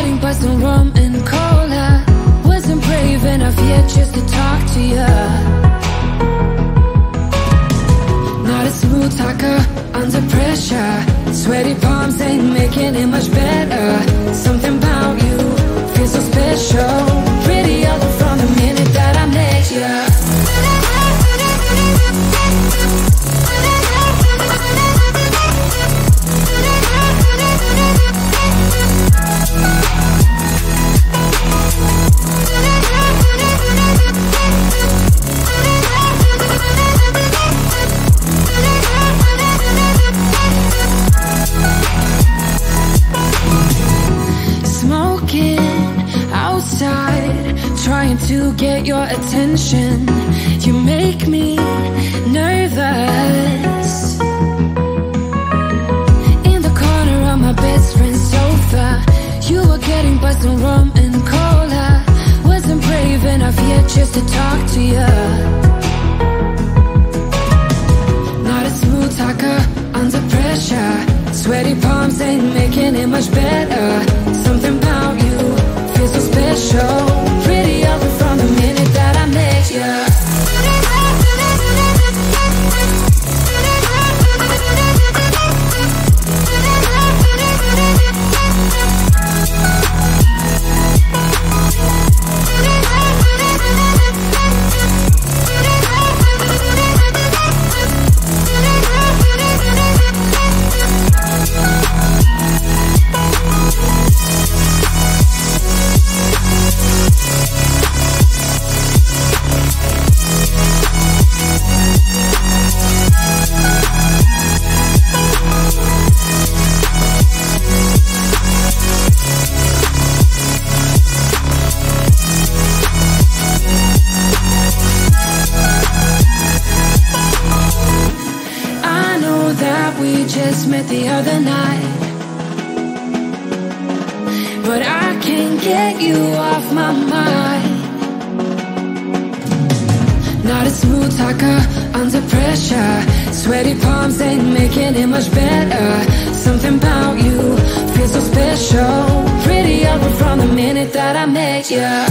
getting by some rum and cola. Wasn't brave enough yet just to talk to ya. Not a smooth talker under pressure. Sweaty palms ain't making it much better. Something about you feels so special. Pretty other from the minute that I met ya. Trying to get your attention. You make me nervous. In the corner of my best friend's sofa, you were getting by some rum and cola. Wasn't brave enough yet just to talk to ya. Not a smooth talker under pressure. Sweaty palms ain't making it much better. Something about you feels so special. Pretty other from the minute that I met ya. Met the other night, but I can't get you off my mind. Not a smooth talker under pressure. Sweaty palms ain't making it much better. Something about you feels so special. Pretty other from the minute that I met ya.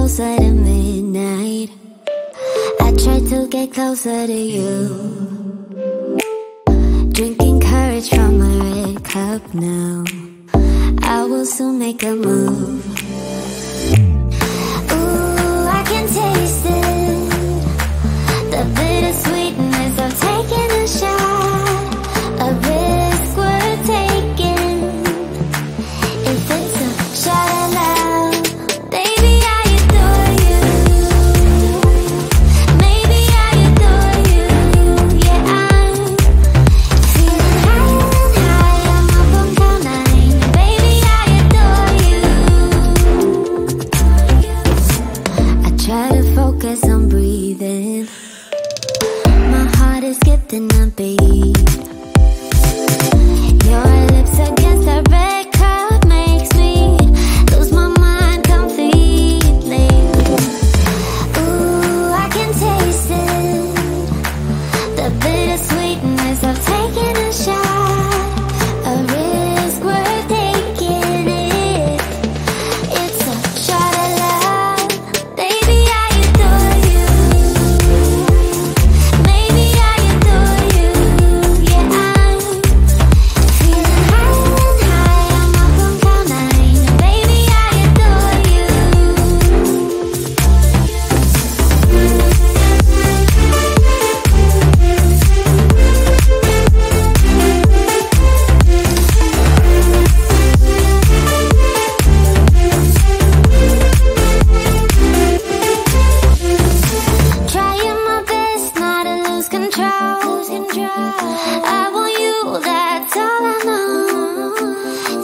closer to midnight. I try to get closer to you. Drinking courage from a red cup now. I will soon make a move. Ooh, I can taste it, the bittersweetness of taking a shot, a risk worth taking. If it's a shot of love, baby, I adore you. Maybe I adore you. Yeah, I'm feeling higher and higher. I'm up on cloud nine. Baby, I adore you. I try to focus on breathing. My heart is skipping a beat. Your lips against the red cup makes me lose my mind completely. Ooh, I can taste it, the bittersweetness of taking a shot, a risk worth taking it. It's a shot of love, baby, I adore you. Maybe I adore you. Yeah, I'm feeling higher and higher. I'm up on cloud nine. Baby, I adore you. Trying my best not to lose control. I want you, that's all I know.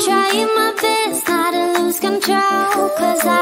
Trying my best not to lose control, 'cause I